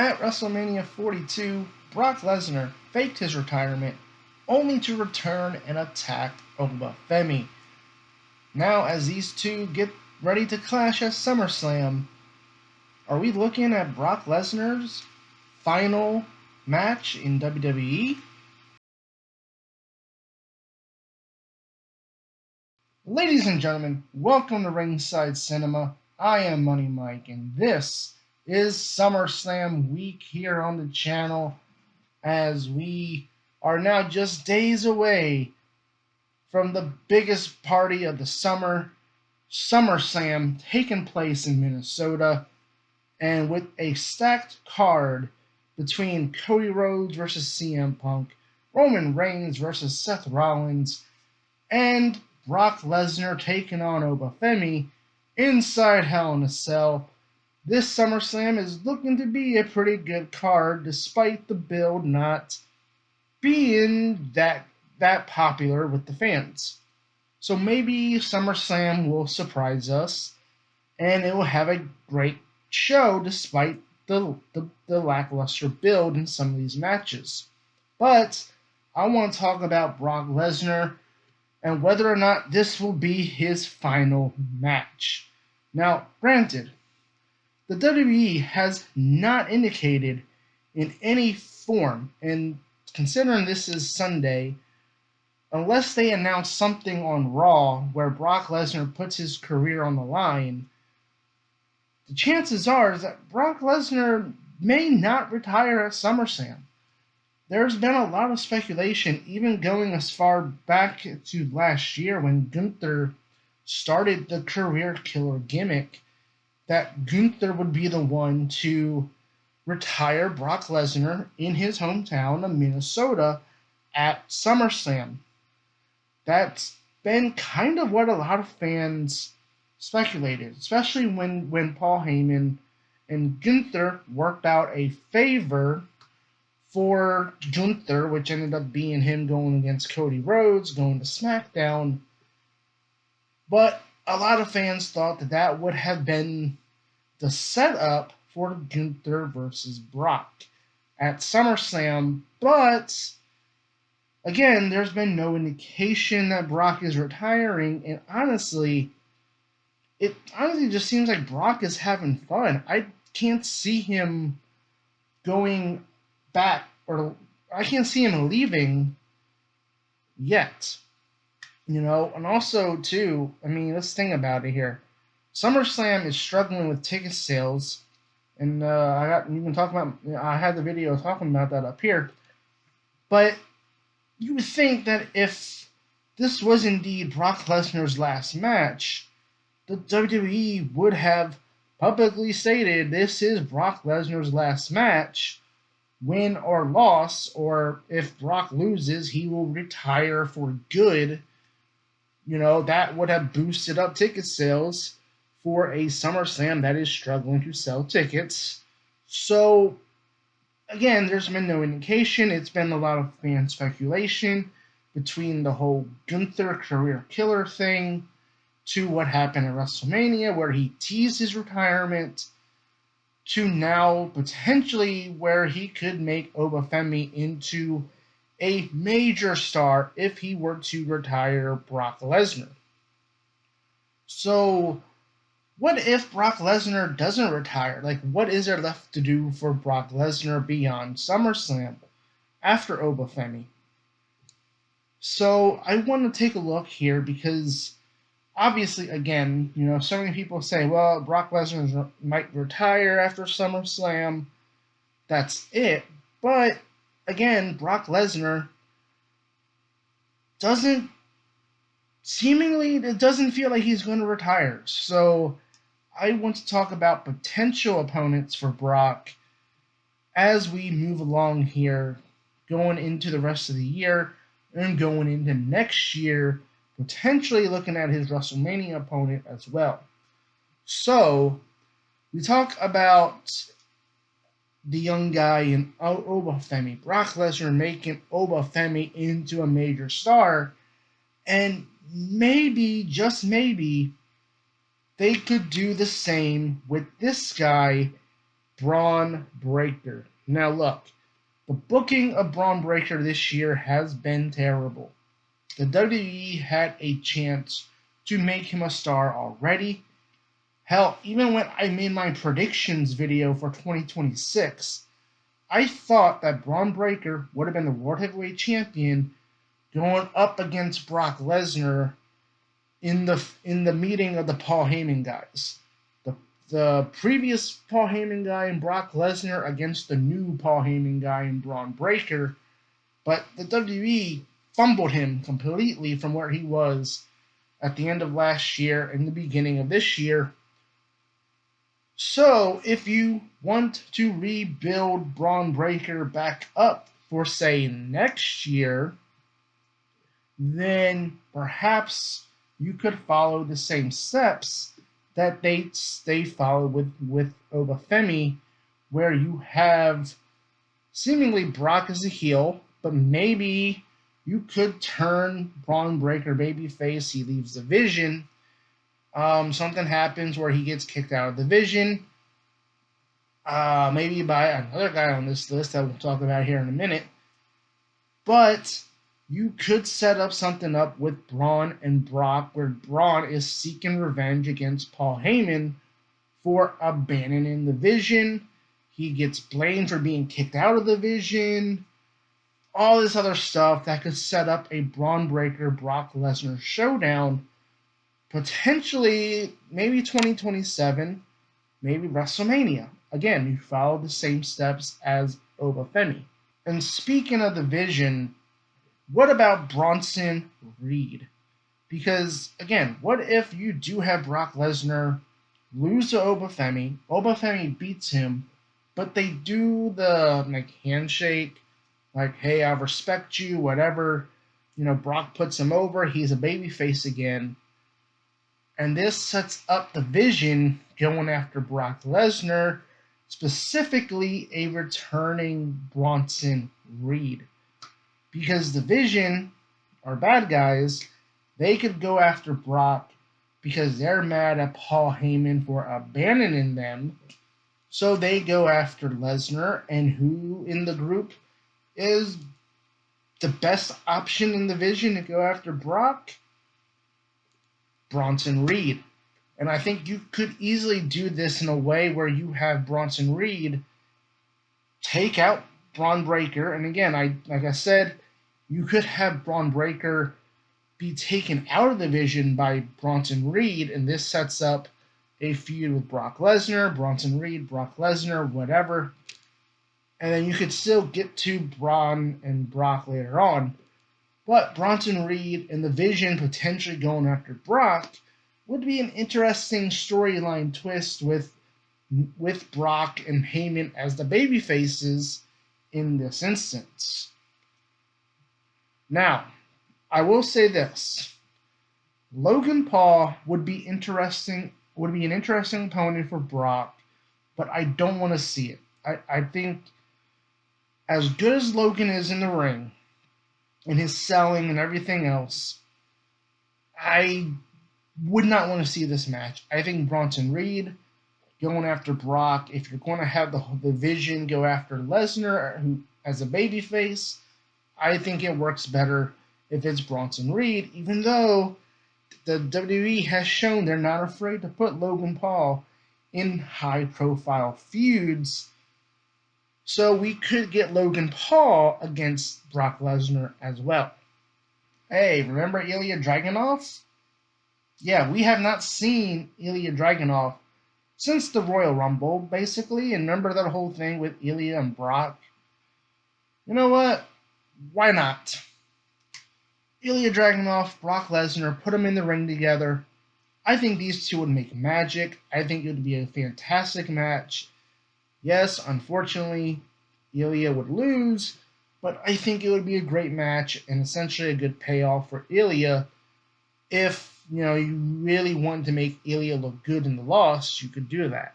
At WrestleMania 42, Brock Lesnar faked his retirement only to return and attack Oba Femi. Now, as these two get ready to clash at SummerSlam, are we looking at Brock Lesnar's final match in WWE? Ladies and gentlemen, welcome to Ringside Cinema. I am Money Mike, and this is SummerSlam week here on the channel, as we are now just days away from the biggest party of the summer, SummerSlam, taking place in Minnesota, and with a stacked card between Cody Rhodes versus CM Punk, Roman Reigns versus Seth Rollins, and Brock Lesnar taking on Oba Femi inside Hell in a Cell. This SummerSlam is looking to be a pretty good card, despite the build not being that popular with the fans. So maybe SummerSlam will surprise us, and it will have a great show despite the lackluster build in some of these matches. But I want to talk about Brock Lesnar and whether or not this will be his final match. Now, granted, the WWE has not indicated in any form, and considering this is Sunday, unless they announce something on Raw where Brock Lesnar puts his career on the line, the chances are that Brock Lesnar may not retire at SummerSlam. There's been a lot of speculation, even going as far back to last year when Gunther started the career killer gimmick, that Gunther would be the one to retire Brock Lesnar in his hometown of Minnesota at SummerSlam. That's been kind of what a lot of fans speculated, especially when Paul Heyman and Gunther worked out a favor for Gunther, which ended up being him going against Cody Rhodes, going to SmackDown. But a lot of fans thought that that would have been the setup for Gunther versus Brock at SummerSlam. But again, there's been no indication that Brock is retiring, and honestly, it just seems like Brock is having fun. I can't see him going back, or I can't see him leaving yet. And also too, let's think about it here. SummerSlam is struggling with ticket sales, and I had the video talking about that up here. But you would think that if this was indeed Brock Lesnar's last match, the WWE would have publicly stated this is Brock Lesnar's last match, win or loss, or if Brock loses, he will retire for good. That would have boosted up ticket sales for a SummerSlam that is struggling to sell tickets. So, again, there's been no indication. It's been a lot of fan speculation between the whole Gunther career killer thing to what happened at WrestleMania, where he teased his retirement, to now potentially where he could make Oba Femi into a major star if he were to retire Brock Lesnar. So, what if Brock Lesnar doesn't retire? What is there left to do for Brock Lesnar beyond SummerSlam after Oba Femi? So, I want to take a look here because obviously, again, so many people say, well, Brock Lesnar might retire after SummerSlam. That's it. But, again, Brock Lesnar doesn't feel like he's going to retire. So, I want to talk about potential opponents for Brock as we move along here, going into the rest of the year and going into next year, potentially looking at his WrestleMania opponent as well. So, we talk about the young guy in Oba Femi, Brock Lesnar making Oba Femi into a major star, and maybe, just maybe, they could do the same with this guy, Bron Breakker. Now look, the booking of Bron Breakker this year has been terrible. The WWE had a chance to make him a star already. Hell, even when I made my predictions video for 2026, I thought that Bron Breakker would have been the World Heavyweight Champion going up against Brock Lesnar in the meeting of the Paul Heyman guys. The previous Paul Heyman guy and Brock Lesnar against the new Paul Heyman guy and Bron Breakker, but the WWE fumbled him completely from where he was at the end of last year and the beginning of this year. So, if you want to rebuild Bron Breakker back up for, say, next year, then perhaps you could follow the same steps that they followed with Oba Femi, where you have seemingly Brock as a heel, but maybe you could turn Bron Breakker babyface. He leaves the division. Something happens where he gets kicked out of the division. Maybe by another guy on this list that we'll talk about here in a minute. But you could set up something up with Braun and Brock, where Braun is seeking revenge against Paul Heyman for abandoning the division. He gets blamed for being kicked out of the division. All this other stuff that could set up a Bron Breakker Brock Lesnar showdown, potentially maybe 2027, maybe WrestleMania. Again, you follow the same steps as Oba Femi. And speaking of the division, what about Bronson Reed? Because, again, what if you do have Brock Lesnar lose to Oba Femi beats him, but they do the handshake, like, hey, I respect you, whatever. Brock puts him over, he's a babyface again. And this sets up the vision going after Brock Lesnar, specifically a returning Bronson Reed. Because the Vision are bad guys, they could go after Brock because they're mad at Paul Heyman for abandoning them. So they go after Lesnar, and who in the group is the best option in the Vision to go after Brock? Bronson Reed. And I think you could easily do this in a way where you have Bronson Reed take out Bron Breakker. And again, like I said, you could have Bron Breakker be taken out of the division by Bronson Reed, and this sets up a feud with Brock Lesnar, Bronson Reed, Brock Lesnar, whatever. And then you could still get to Bron and Brock later on. But Bronson Reed and the Vision potentially going after Brock would be an interesting storyline twist with Brock and Heyman as the babyfaces in this instance. Now, I will say this. Logan Paul would be an interesting opponent for Brock, but I don't want to see it. I think as good as Logan is in the ring and his selling and everything else, I would not want to see this match. I think Bronson Reed going after Brock, if you're going to have the Vision go after Lesnar who as a babyface, I think it works better if it's Bronson Reed, even though the WWE has shown they're not afraid to put Logan Paul in high-profile feuds. So we could get Logan Paul against Brock Lesnar as well. Hey, remember Ilya Dragunov? Yeah, we have not seen Ilya Dragunov since the Royal Rumble, basically. And remember that whole thing with Ilya and Brock? You know what? Why not? Ilya Dragunov, Brock Lesnar, put them in the ring together. I think these two would make magic. I think it would be a fantastic match. Yes, unfortunately, Ilya would lose, but I think it would be a great match and essentially a good payoff for Ilya. If you really want to make Ilya look good in the loss, you could do that.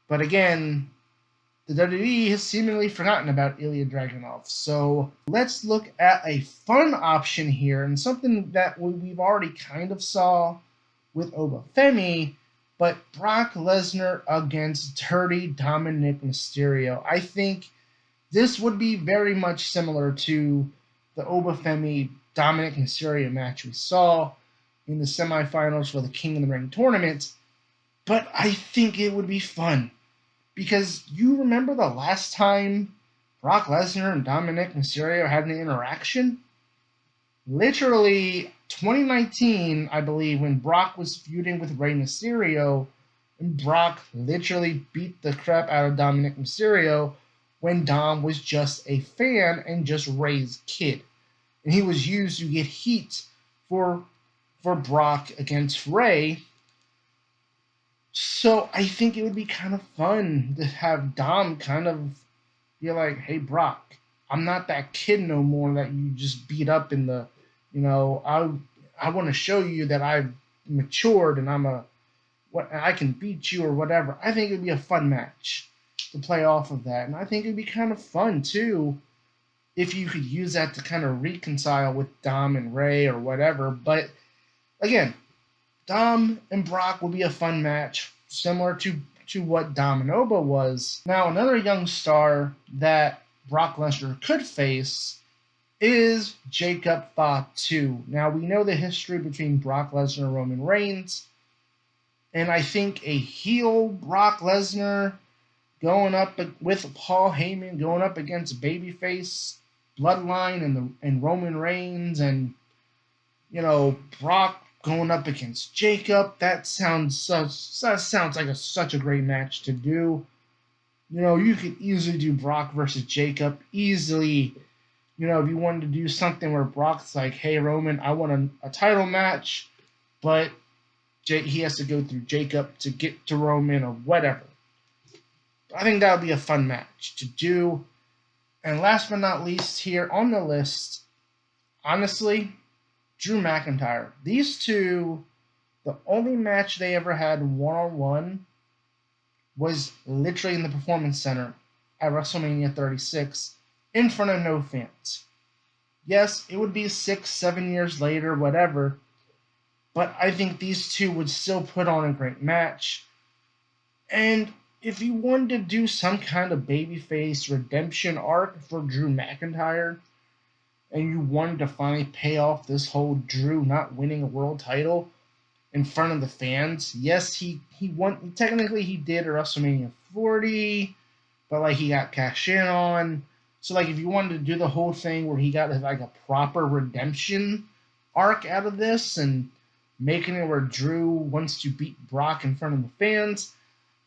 But again, the WWE has seemingly forgotten about Ilya Dragunov. So let's look at a fun option here, and something that we've already kind of saw with Oba Femi, but Brock Lesnar against Dirty Dominic Mysterio. I think this would be very much similar to the Oba Femi Dominic Mysterio match we saw in the semifinals for the King of the Ring tournament, but I think it would be fun because you remember the last time Brock Lesnar and Dominic Mysterio had an interaction? Literally 2019, I believe, when Brock was feuding with Rey Mysterio, and Brock literally beat the crap out of Dominic Mysterio when Dom was just a fan and just Rey's kid. And he was used to get heat for Brock against Rey. So I think it would be kind of fun to have Dom kind of be like, hey, Brock, I'm not that kid no more that you just beat up in the, I want to show you that I've matured and I can beat you or whatever. I think it'd be a fun match to play off of that. And I think it'd be kind of fun too if you could use that to kind of reconcile with Dom and Rey or whatever. But again, Dom and Brock will be a fun match, similar to what Dom and Oba was. Now, another young star that Brock Lesnar could face is Jacob Fatu. Now, we know the history between Brock Lesnar and Roman Reigns, and I think a heel Brock Lesnar going up with Paul Heyman going up against babyface Bloodline and Roman Reigns, and Brock going up against Jacob. That sounds like such a great match to do. You could easily do Brock versus Jacob easily. If you wanted to do something where Brock's like, hey, Roman, I want a title match, but he has to go through Jacob to get to Roman or whatever. I think that would be a fun match to do. And last but not least here on the list, honestly, Drew McIntyre. These two, the only match they ever had one-on-one was literally in the Performance Center at WrestleMania 36 in front of no fans. Yes, it would be 6-7 years later, whatever, but I think these two would still put on a great match. And if you wanted to do some kind of babyface redemption arc for Drew McIntyre, and you wanted to finally pay off this whole Drew not winning a world title in front of the fans, yes, he won. Technically, he did at WrestleMania 40, but he got cashed in on. So if you wanted to do the whole thing where he got a proper redemption arc out of this and making it where Drew wants to beat Brock in front of the fans,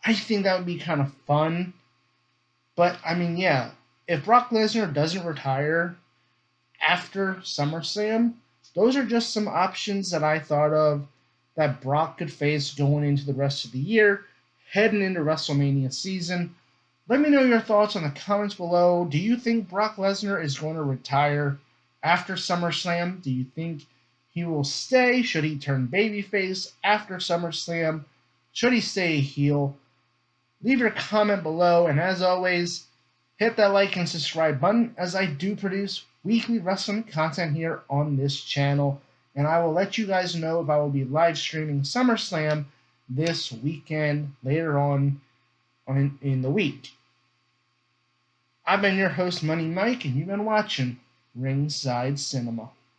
I think that would be kind of fun. But yeah, if Brock Lesnar doesn't retire after SummerSlam, those are just some options that I thought of that Brock could face going into the rest of the year, heading into WrestleMania season. Let me know your thoughts in the comments below. Do you think Brock Lesnar is going to retire after SummerSlam? Do you think he will stay? Should he turn babyface after SummerSlam? Should he stay a heel? Leave your comment below, and as always, hit that like and subscribe button as I do produce weekly wrestling content here on this channel, and I will let you guys know if I will be live streaming SummerSlam this weekend later on in the week. I've been your host, Money Mike, and you've been watching Ringside Cinema.